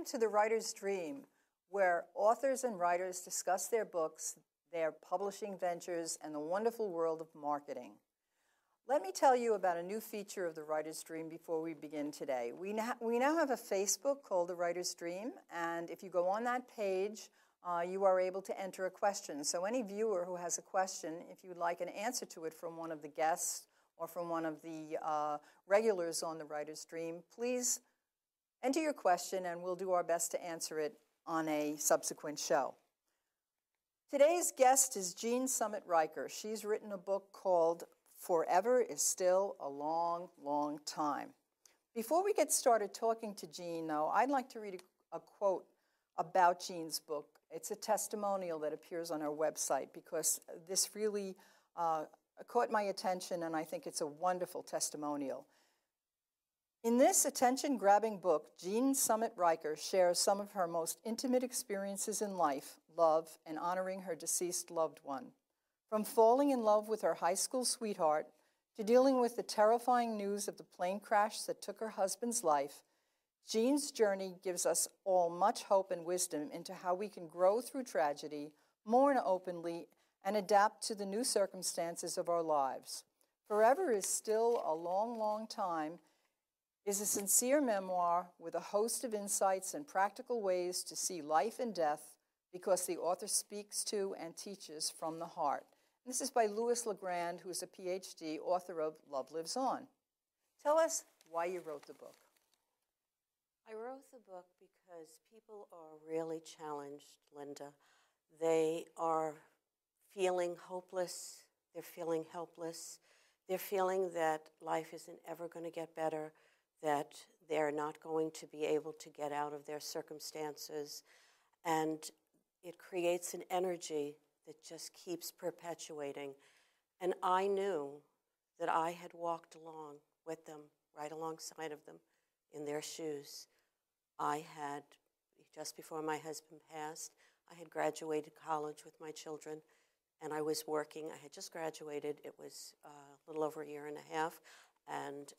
to The Writer's Dream, where authors and writers discuss their books, their publishing ventures, and the wonderful world of marketing. Let me tell you about a new feature of The Writer's Dream before we begin today. We now have a Facebook called The Writer's Dream, and if you go on that page, you are able to enter a question. So any viewer who has a question, if you would like an answer to it from one of the guests or from one of the regulars on The Writer's Dream, please enter your question and we'll do our best to answer it on a subsequent show. Today's guest is Jean Summit-Riker. She's written a book called Forever is Still a Long, Long Time. Before we get started talking to Jean, though, I'd like to read a quote about Jean's book. It's a testimonial that appears on our website because this really caught my attention, and I think it's a wonderful testimonial. In this attention-grabbing book, Jean Summit-Riker shares some of her most intimate experiences in life, love, and honoring her deceased loved one. From falling in love with her high school sweetheart to dealing with the terrifying news of the plane crash that took her husband's life, Jean's journey gives us all much hope and wisdom into how we can grow through tragedy, mourn openly, and adapt to the new circumstances of our lives. Forever is Still a Long, Long Time is a sincere memoir with a host of insights and practical ways to see life and death because the author speaks to and teaches from the heart. And this is by Louis Legrand, who is a PhD, author of Love Lives On. Tell us why you wrote the book. I wrote the book because people are really challenged, Linda. They are feeling hopeless. They're feeling helpless. They're feeling that life isn't ever going to get better, that they're not going to be able to get out of their circumstances. And it creates an energy that just keeps perpetuating. And I knew that I had walked along with them, right alongside of them, in their shoes. I had, just before my husband passed, I had graduated college with my children, and I was working. I had just graduated. It was a little over a year and a half, and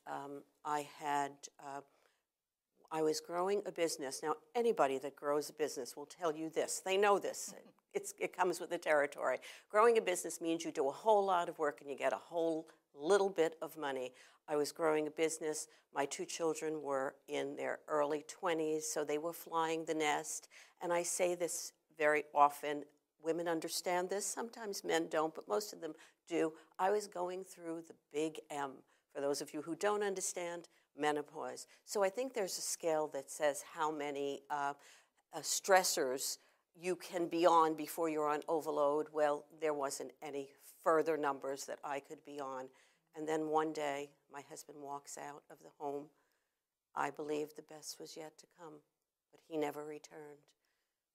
I was growing a business. Now, anybody that grows a business will tell you this. They know this. It comes with the territory. Growing a business means you do a whole lot of work and you get a whole little bit of money. I was growing a business. My two children were in their early 20s, so they were flying the nest. And I say this very often. Women understand this. Sometimes men don't, but most of them do. I was going through the big M. For those of you who don't understand, menopause. So I think there's a scale that says how many stressors you can be on before you're on overload. Well, there wasn't any further numbers that I could be on. And then one day, my husband walks out of the home. I believed the best was yet to come, but he never returned.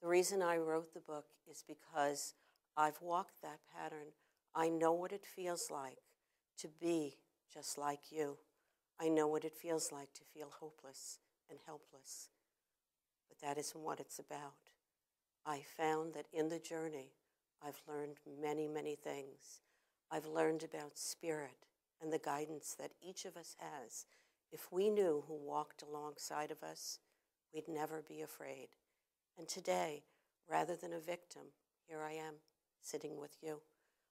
The reason I wrote the book is because I've walked that pattern. I know what it feels like to be just like you. I know what it feels like to feel hopeless and helpless. But that isn't what it's about. I found that in the journey, I've learned many, many things. I've learned about spirit and the guidance that each of us has. If we knew who walked alongside of us, we'd never be afraid. And today, rather than a victim, here I am, sitting with you,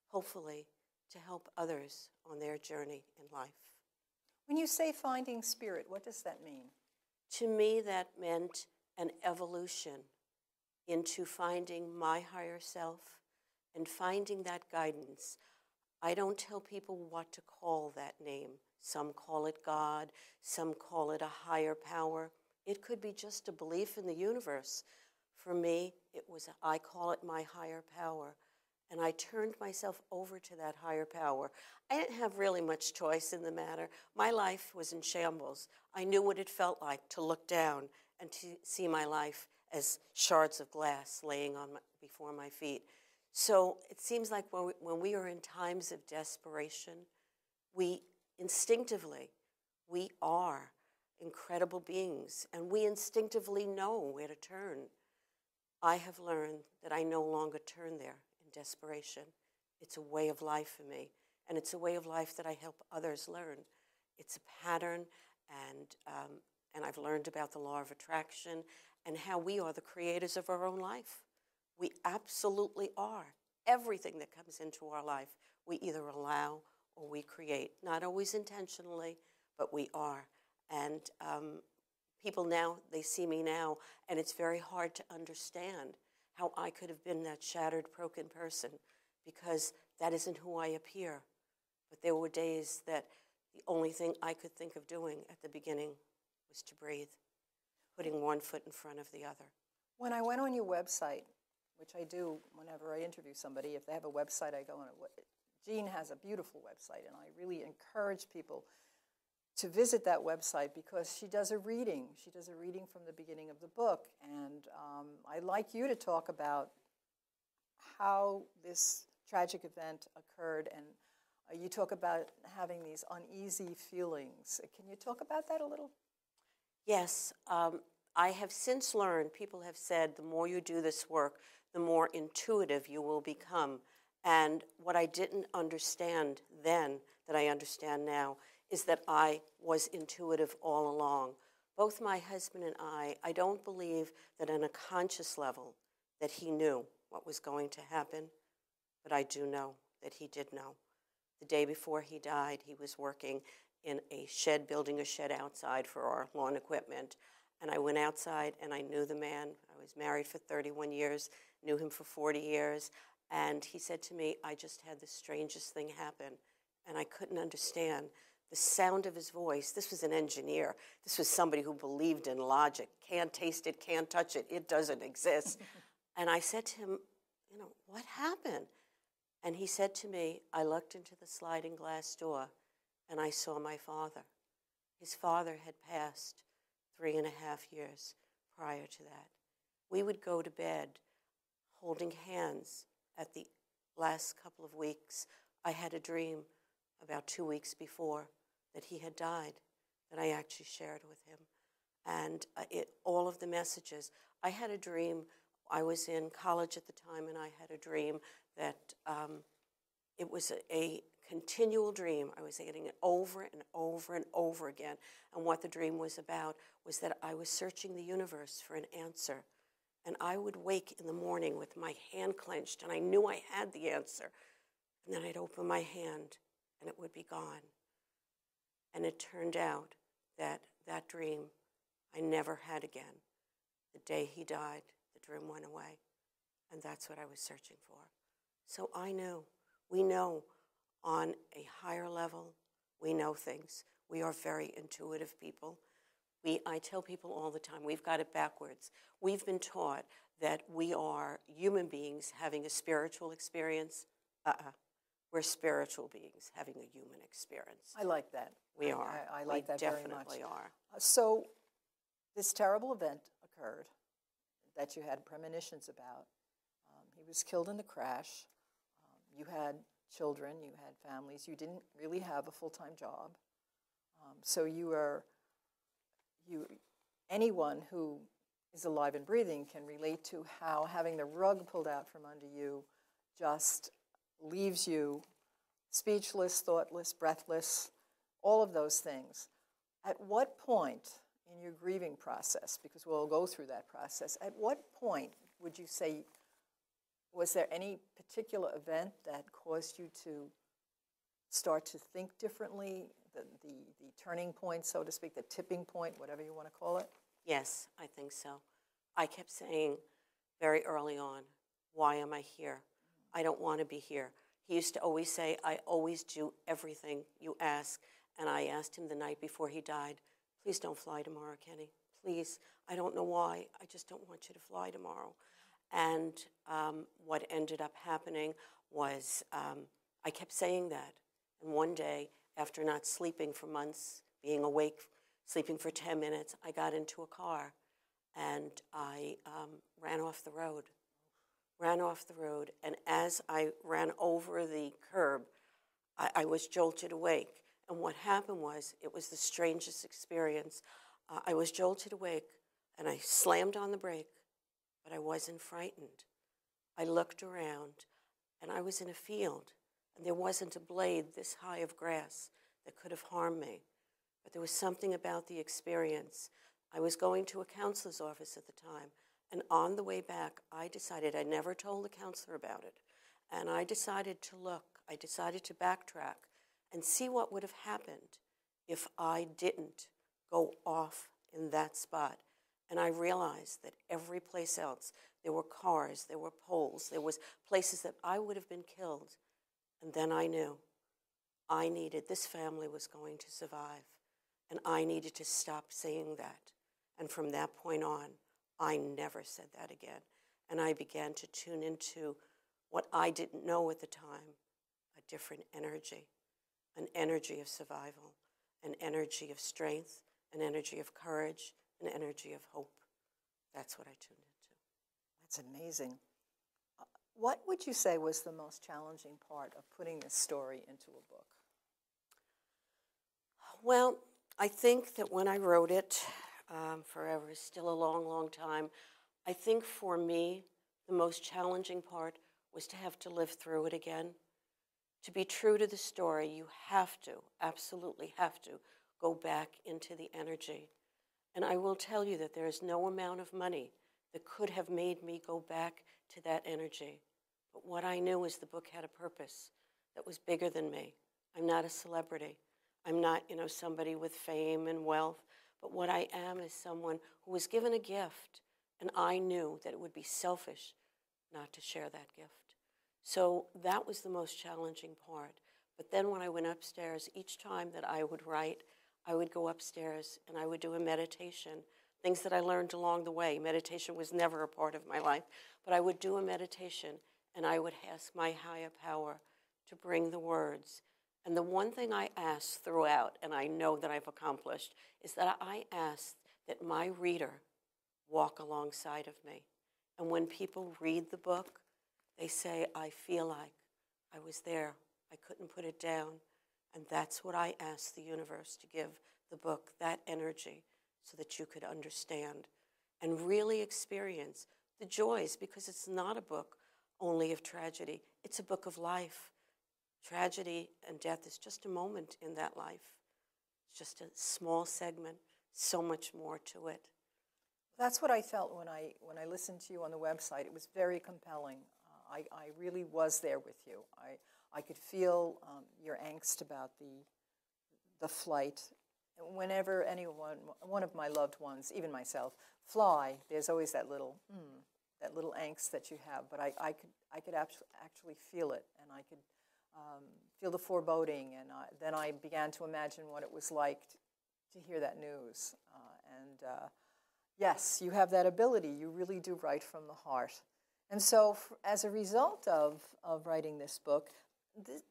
hopefully to help others on their journey in life. When you say finding spirit, what does that mean? To me, that meant an evolution into finding my higher self and finding that guidance. I don't tell people what to call that name. Some call it God, some call it a higher power. It could be just a belief in the universe. For me, I call it my higher power. And I turned myself over to that higher power. I didn't have really much choice in the matter. My life was in shambles. I knew what it felt like to look down and to see my life as shards of glass laying before my feet. So it seems like when we are in times of desperation, we instinctively, we are incredible beings, and we instinctively know where to turn. I have learned that I no longer turn there in desperation. It's a way of life for me, and it's a way of life that I help others learn. It's a pattern, and I've learned about the law of attraction, and how we are the creators of our own life. We absolutely are. Everything that comes into our life, we either allow or we create. Not always intentionally, but we are. And people now, they see me now, and it's very hard to understand how I could have been that shattered, broken person, because that isn't who I appear. But there were days that the only thing I could think of doing at the beginning was to breathe, putting one foot in front of the other. When I went on your website, which I do whenever I interview somebody, if they have a website, I go on it. Jean has a beautiful website, and I really encourage people to visit that website because she does a reading. She does a reading from the beginning of the book, and I'd like you to talk about how this tragic event occurred, and you talk about having these uneasy feelings. Can you talk about that a little? Yes. I have since learned, people have said, the more you do this work, the more intuitive you will become. And what I didn't understand then, that I understand now, is that I was intuitive all along. Both my husband and I don't believe that on a conscious level that he knew what was going to happen, but I do know that he did know. The day before he died, he was working in a shed, building a shed outside for our lawn equipment. And I went outside and I knew the man. I was married for 31 years, knew him for 40 years. And he said to me, I just had the strangest thing happen. And I couldn't understand the sound of his voice. This was an engineer. This was somebody who believed in logic. Can't taste it, can't touch it. It doesn't exist. And I said to him, what happened? And he said to me, I looked into the sliding glass door and I saw my father. His father had passed 3.5 years prior to that. We would go to bed holding hands. At the last couple of weeks, I had a dream about 2 weeks before that he had died, that I actually shared with him. And all of the messages. I had a dream. I was in college at the time, and I had a dream that it was a continual dream. I was getting it over and over and over again. And what the dream was about was that I was searching the universe for an answer. And I would wake in the morning with my hand clenched, and I knew I had the answer. And then I'd open my hand, and it would be gone. And it turned out that that dream I never had again. The day he died, the dream went away. And that's what I was searching for. So I knew. We know on a higher level, we know things. We are very intuitive people. I tell people all the time, we've got it backwards. We've been taught that we are human beings having a spiritual experience. We're spiritual beings having a human experience. I like that. We are. I like that very much. We definitely are. So this terrible event occurred that you had premonitions about. He was killed in the crash. You had children. You had families. You didn't really have a full-time job. So anyone who is alive and breathing can relate to how having the rug pulled out from under you just leaves you speechless, thoughtless, breathless, all of those things. At what point in your grieving process, because we'll go through that process, at what point would you say, was there any particular event that caused you to start to think differently, the turning point, so to speak, the tipping point, whatever you want to call it? Yes, I think so. I kept saying very early on, why am I here? I don't want to be here. He used to always say, I always do everything you ask. And I asked him the night before he died, please don't fly tomorrow, Kenny. Please. I don't know why. I just don't want you to fly tomorrow. And what ended up happening was I kept saying that. And one day, after not sleeping for months, being awake, sleeping for 10 minutes, I got into a car and I ran off the road. And as I ran over the curb, I was jolted awake. And what happened was, it was the strangest experience. I was jolted awake and I slammed on the brake, but I wasn't frightened. I looked around and I was in a field. And there wasn't a blade this high of grass that could have harmed me. But there was something about the experience. I was going to a counselor's office at the time, and on the way back, I decided, I never told the counselor about it, and I decided to look, I decided to backtrack and see what would have happened if I didn't go off in that spot. And I realized that every place else, there were cars, there were poles, there was places that I would have been killed. And then I knew this family was going to survive. And I needed to stop saying that. And from that point on, I never said that again. And I began to tune into what I didn't know at the time, a different energy, an energy of survival, an energy of strength, an energy of courage, an energy of hope. That's what I tuned into. That's amazing. What would you say was the most challenging part of putting this story into a book? Well, I think that when I wrote it, forever is still a long, long time, I think for me, the most challenging part was to have to live through it again. To be true to the story, you have to, absolutely have to, go back into the energy. And I will tell you that there is no amount of money that could have made me go back to that energy. But what I knew is the book had a purpose that was bigger than me. I'm not a celebrity. I'm not, somebody with fame and wealth. But what I am is someone who was given a gift, and I knew that it would be selfish not to share that gift. So that was the most challenging part. But then when I went upstairs, each time that I would write, I would go upstairs and I would do a meditation, things that I learned along the way. Meditation was never a part of my life, but I would do a meditation and I would ask my higher power to bring the words. And the one thing I asked throughout, and I know that I've accomplished, is that I asked that my reader walk alongside of me. And when people read the book, they say, I feel like I was there. I couldn't put it down. And that's what I asked the universe to give the book, that energy, so that you could understand and really experience the joys, because it's not a book only of tragedy. It's a book of life. Tragedy and death is just a moment in that life. It's just a small segment, so much more to it. That's what I felt when I listened to you on the website. It was very compelling. I really was there with you. I could feel your angst about the flight. Whenever one of my loved ones, even myself, fly, there's always that little angst that you have. But I could actually feel it, and I could feel the foreboding. And then I began to imagine what it was like to hear that news. Yes, you have that ability. You really do write from the heart. And so as a result of writing this book,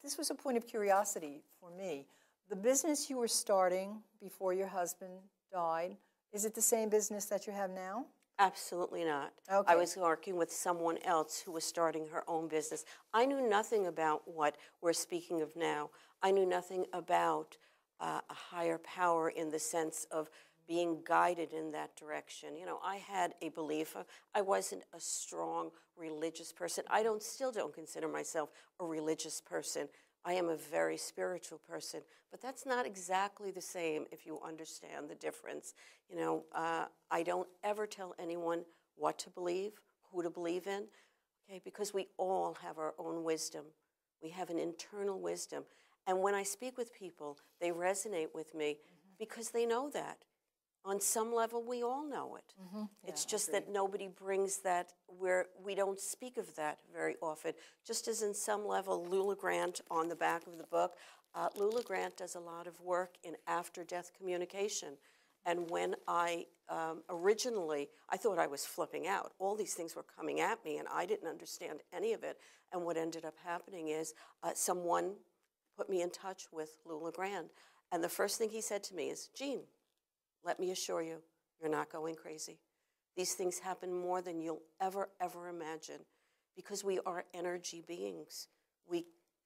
this was a point of curiosity for me. The business you were starting before your husband died, is it the same business that you have now? Absolutely not. Okay. I was working with someone else who was starting her own business. I knew nothing about what we're speaking of now. I knew nothing about a higher power in the sense of being guided in that direction. I had a belief. I wasn't a strong religious person. I still don't consider myself a religious person. I am a very spiritual person, but that's not exactly the same if you understand the difference. I don't ever tell anyone what to believe, who to believe in, okay, because we all have our own wisdom. We have an internal wisdom. And when I speak with people, they resonate with me because they know that. On some level, we all know it. Mm-hmm. It's just that nobody brings that, we don't speak of that very often. Just as in some level, Lula Grant on the back of the book, Lula Grant does a lot of work in after-death communication. And when I originally, I thought I was flipping out. All these things were coming at me, and I didn't understand any of it. And what ended up happening is someone put me in touch with Lula Grant. And the first thing he said to me is, Jean, let me assure you, you're not going crazy. These things happen more than you'll ever, ever imagine because we are energy beings. We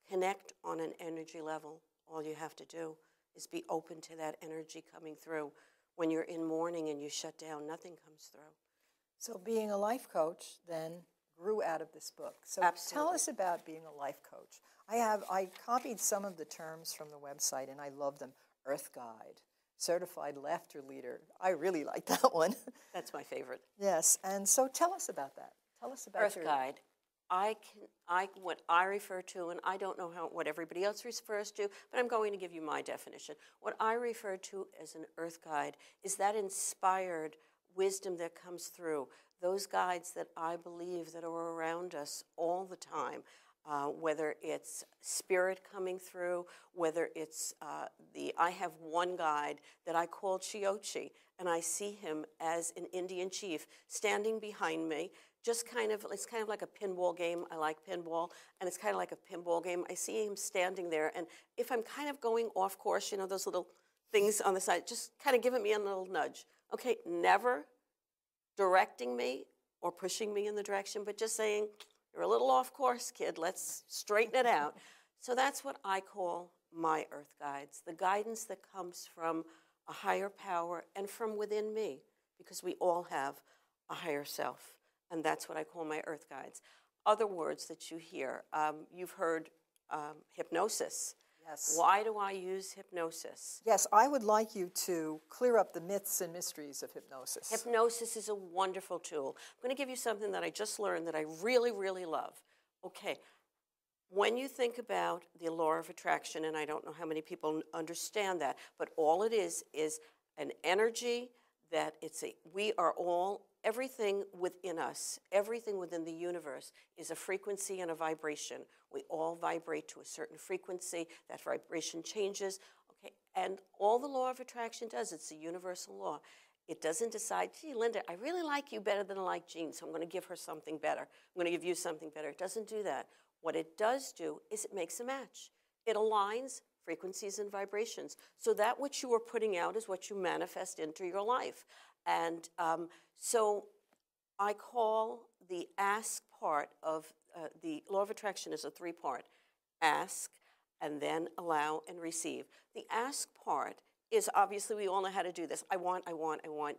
connect on an energy level. All you have to do is be open to that energy coming through. When you're in mourning and you shut down, nothing comes through. So being a life coach then grew out of this book. So Absolutely. Tell us about being a life coach. I copied some of the terms from the website and I love them. Earth guide, certified laughter leader. I really like that one. That's my favorite. Yes, and so tell us about that. Tell us about Earth guide. What I refer to, and I don't know what everybody else refers to, but I'm going to give you my definition. What I refer to as an earth guide is that inspired wisdom that comes through, those guides that I believe that are around us all the time, whether it's spirit coming through, whether it's I have one guide that I call Chiochi, and I see him as an Indian chief standing behind me. It's kind of like a pinball game. I like pinball, and it's kind of like a pinball game. I see him standing there, and if I'm kind of going off course, you know, those little things on the side, just kind of giving me a little nudge. Okay, never directing me or pushing me in the direction, but just saying, you're a little off course, kid. Let's straighten it out. So that's what I call my earth guides, the guidance that comes from a higher power and from within me, because we all have a higher self. And that's what I call my earth guides. Other words that you hear, you've heard hypnosis. Yes. Why do I use hypnosis? Yes, I would like you to clear up the myths and mysteries of hypnosis. Hypnosis is a wonderful tool. I'm going to give you something that I just learned that I really, really love. Okay, when you think about the law of attraction, and I don't know how many people understand that, but all it is an energy that we are all, everything within us, everything within the universe is a frequency and a vibration. We all vibrate to a certain frequency. That vibration changes. Okay, and all the law of attraction does, it's a universal law. It doesn't decide, gee, Linda, I really like you better than I like Jean, so I'm going to give her something better. I'm going to give you something better. It doesn't do that. What it does do is it makes a match. It aligns frequencies and vibrations. So that which you are putting out is what you manifest into your life. And so I call the ask part of the law of attraction is a three-part. Ask, and then allow and receive. The ask part is obviously we all know how to do this. I want,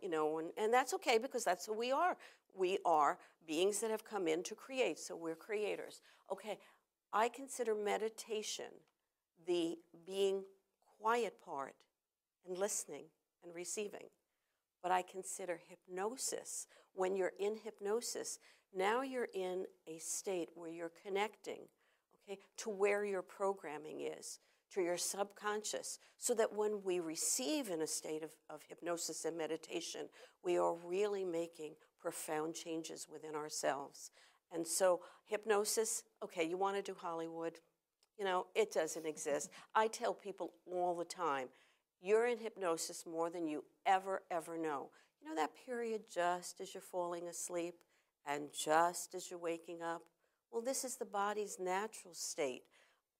you know, and that's okay because that's who we are. We are beings that have come in to create, so we're creators. Okay, I consider meditation the being quiet part and listening and receiving. But I consider hypnosis, when you're in hypnosis, now you're in a state where you're connecting, okay, to where your programming is, to your subconscious, so that when we receive in a state of hypnosis and meditation, we are really making profound changes within ourselves. And so hypnosis, okay, you want to do Hollywood, you know, it doesn't exist. I tell people all the time, you're in hypnosis more than you ever know. You know that period just as you're falling asleep and just as you're waking up? Well, this is the body's natural state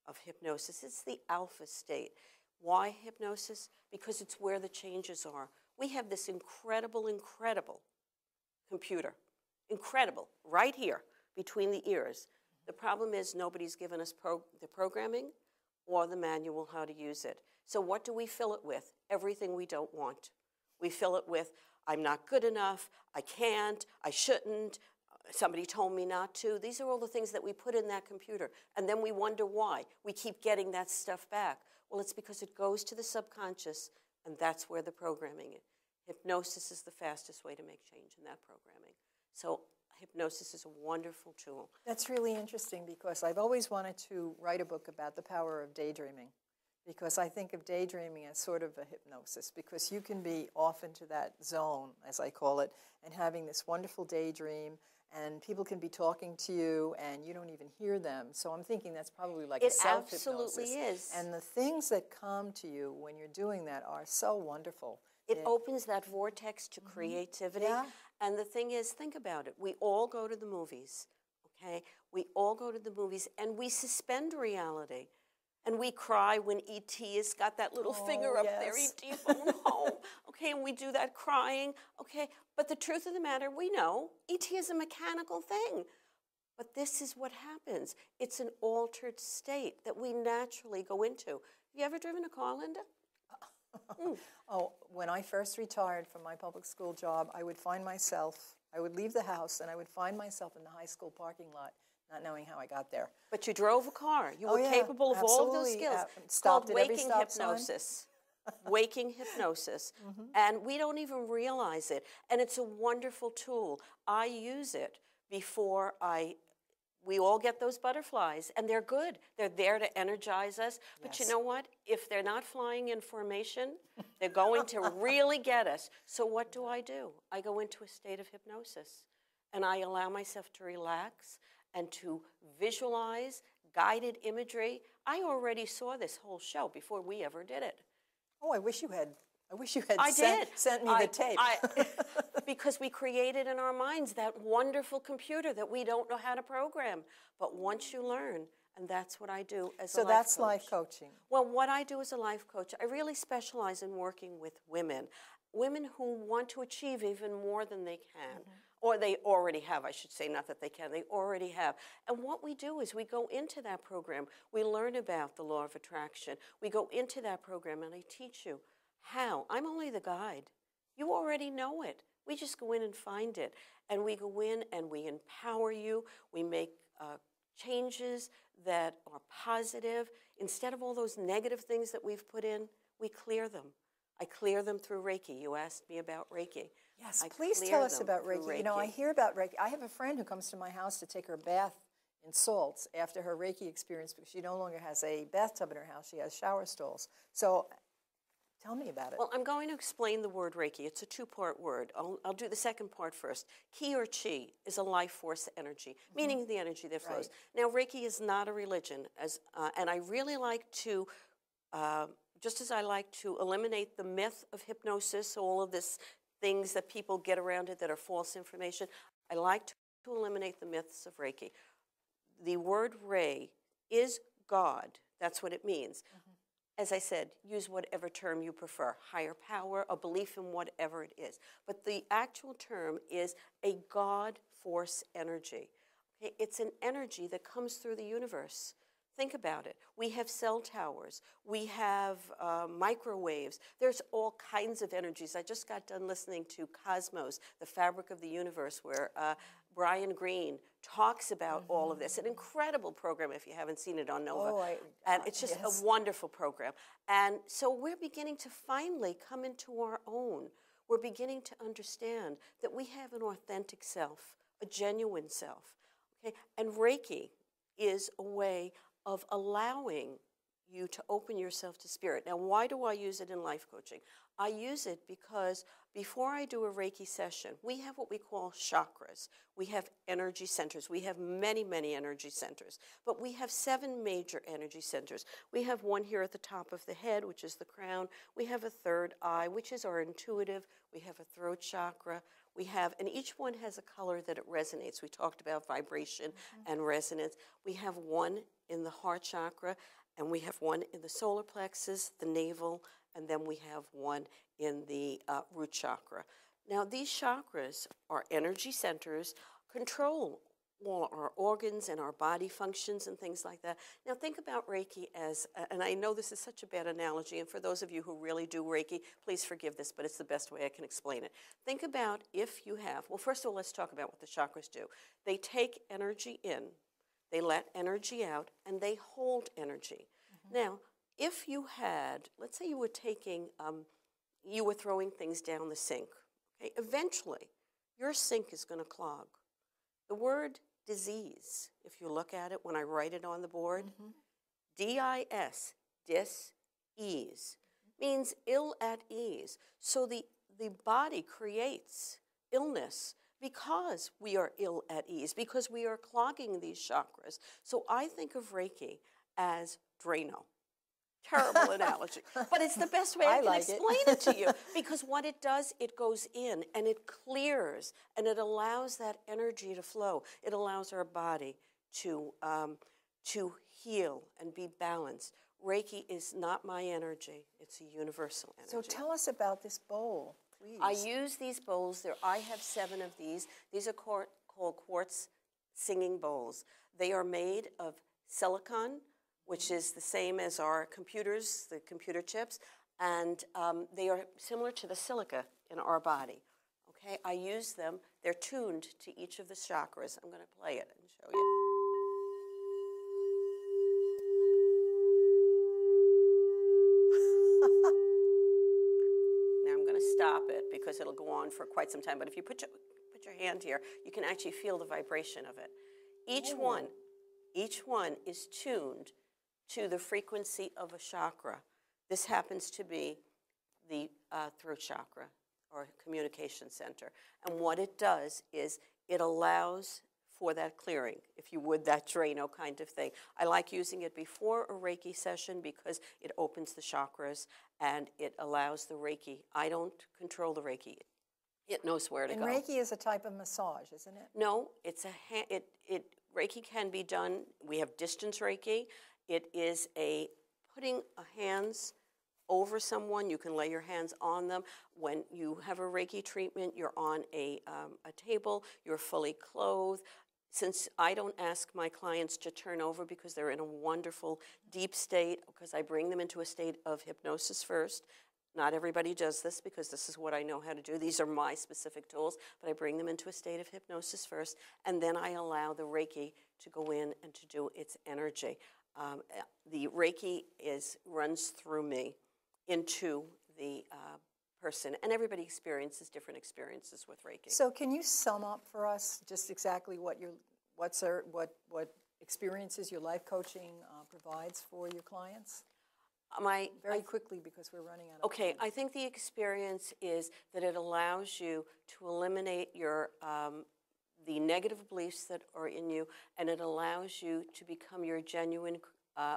of hypnosis. It's the alpha state. Why hypnosis? Because it's where the changes are. We have this incredible computer. Incredible, right here, between the ears. The problem is nobody's given us the programming or the manual how to use it. So what do we fill it with? Everything we don't want. We fill it with, I'm not good enough, I can't, I shouldn't, somebody told me not to. These are all the things that we put in that computer. And then we wonder why. We keep getting that stuff back. Well, it's because it goes to the subconscious, and that's where the programming is. Hypnosis is the fastest way to make change in that programming. So hypnosis is a wonderful tool. That's really interesting because I've always wanted to write a book about the power of daydreaming, because I think of daydreaming as sort of a hypnosis, because you can be off into that zone, as I call it, and having this wonderful daydream, and people can be talking to you and you don't even hear them. So I'm thinking that's probably like a self-hypnosis. It absolutely is. And the things that come to you when you're doing that are so wonderful. It opens that vortex to creativity. Yeah. And the thing is, think about it. We all go to the movies, okay? We all go to the movies and we suspend reality. And we cry when E.T. has got that little finger up there, E.T. phone home. Okay, and we do that crying. Okay, but the truth of the matter, we know E.T. is a mechanical thing. But this is what happens. It's an altered state that we naturally go into. Have you ever driven a car, Linda? Oh, when I first retired from my public school job, I would leave the house and I would find myself in the high school parking lot, not knowing how I got there. But you drove a car. You were capable of all of those skills. Stopped at every waking stop hypnosis. waking hypnosis, and we don't even realize it. And it's a wonderful tool. I use it before we all get those butterflies, and they're good. They're there to energize us. But you know what? If they're not flying in formation, they're going to really get us. So what do? I go into a state of hypnosis, and I allow myself to relax and to visualize guided imagery. I already saw this whole show before we ever did it. Oh, I wish you had I sent me the tape. Because we created in our minds that wonderful computer that we don't know how to program. But once you learn, and that's what I do as a life coach. So that's life coaching. Well, what I do as a life coach, I really specialize in working with women who want to achieve even more than they can. Or they already have, I should say, not that they can, they already have. And what we do is we go into that program, we learn about the law of attraction, we go into that program and I teach you how. I'm only the guide. You already know it. We just go in and find it. And we go in and we empower you, we make changes that are positive. Instead of all those negative things that we've put in, we clear them. I clear them through Reiki. You asked me about Reiki. Yes, please tell us about Reiki. You know, I hear about Reiki. I have a friend who comes to my house to take her bath in salts after her Reiki experience because she no longer has a bathtub in her house. She has shower stalls. So tell me about it. Well, I'm going to explain the word Reiki. It's a two-part word. I'll do the second part first. Ki or Chi is a life force energy, meaning the energy that flows. Now, Reiki is not a religion, and I really like to, just as I like to eliminate the myth of hypnosis, all of this things that people get around it that are false information, I like to eliminate the myths of Reiki. The word Re is God. That's what it means. As I said, use whatever term you prefer, higher power, a belief in whatever it is. But the actual term is a God force energy. Okay? It's an energy that comes through the universe. Think about it. We have cell towers. We have microwaves. There's all kinds of energies. I just got done listening to Cosmos, the fabric of the universe, where Brian Greene talks about all of this. An incredible program if you haven't seen it on Nova. And it's just a wonderful program. And so we're beginning to finally come into our own. We're beginning to understand that we have an authentic self, a genuine self. Okay? And Reiki is a way of allowing you to open yourself to spirit. Now, why do I use it in life coaching? I use it because before I do a Reiki session, we have what we call chakras. We have energy centers. We have many, many energy centers. But we have 7 major energy centers. We have one here at the top of the head, which is the crown. We have a third eye, which is our intuitive. We have a throat chakra. We have, and each one has a color that it resonates. We talked about vibration and resonance. We have one in the heart chakra, and we have one in the solar plexus, the navel, and then we have one in the root chakra. Now, these chakras are energy centers, control all our organs and our body functions and things like that. Now, think about Reiki as, and I know this is such a bad analogy, and for those of you who really do Reiki, please forgive this, but it's the best way I can explain it. Think about if you have, well, first of all, let's talk about what the chakras do. They take energy in, they let energy out, and they hold energy. Now, if you had, let's say you were taking, you were throwing things down the sink, okay? Eventually, your sink is going to clog. The word disease, if you look at it when I write it on the board, D-I-S, dis-ease, means ill at ease. So the body creates illness because we are ill at ease, because we are clogging these chakras. So I think of Reiki as Drano. Terrible analogy. But it's the best way I can explain it to you. Because what it does, it goes in and it clears and it allows that energy to flow. It allows our body to heal and be balanced. Reiki is not my energy. It's a universal energy. So tell us about this bowl, please. I use these bowls. I have 7 of these. These are called quartz singing bowls. They are made of silicon, which is the same as our computers, the computer chips, and they are similar to the silica in our body. Okay, I use them. They're tuned to each of the chakras. I'm going to play it and show you. because it'll go on for quite some time. But if you put your hand here, you can actually feel the vibration of it. Each one is tuned to the frequency of a chakra. This happens to be the throat chakra or communication center. And what it does is it allows for that clearing, if you would, that Drano kind of thing. I like using it before a Reiki session because it opens the chakras and it allows the Reiki. I don't control the Reiki. It knows where to go. And Reiki is a type of massage, isn't it? No, it's Reiki can be done. We have distance Reiki. It is putting hands over someone. You can lay your hands on them. When you have a Reiki treatment, you're on a table, you're fully clothed. Since I don't ask my clients to turn over because they're in a wonderful deep state, because I bring them into a state of hypnosis first. Not everybody does this because this is what I know how to do. These are my specific tools, but I bring them into a state of hypnosis first, and then I allow the Reiki to go in and to do its energy. The Reiki runs through me into the person, and everybody experiences different experiences with Reiki. So can you sum up for us just exactly what experiences your life coaching provides for your clients? Very quickly, because we're running out of time. I think the experience is that it allows you to eliminate your the negative beliefs that are in you, and it allows you to become your genuine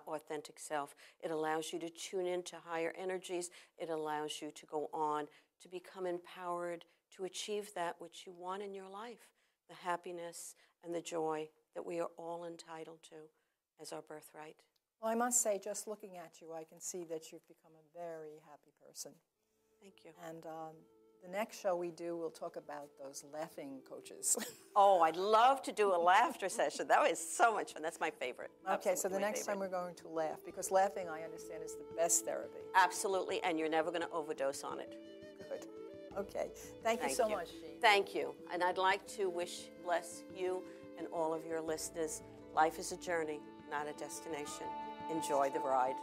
authentic self. It allows you to tune into higher energies. It allows you to go on to become empowered to achieve that which you want in your life, the happiness and the joy that we are all entitled to as our birthright. Well, I must say, just looking at you, I can see that you've become a very happy person. Thank you. And the next show we do, we'll talk about those laughing coaches. Oh, I'd love to do a laughter session. That was so much fun. That's my favorite. Okay, so the next time we're going to laugh, because laughing, I understand, is the best therapy. Absolutely, and you're never going to overdose on it. Good. Okay. Thank you so much, Jean. Thank you. And I'd like to bless you and all of your listeners. Life is a journey, not a destination. Enjoy the ride.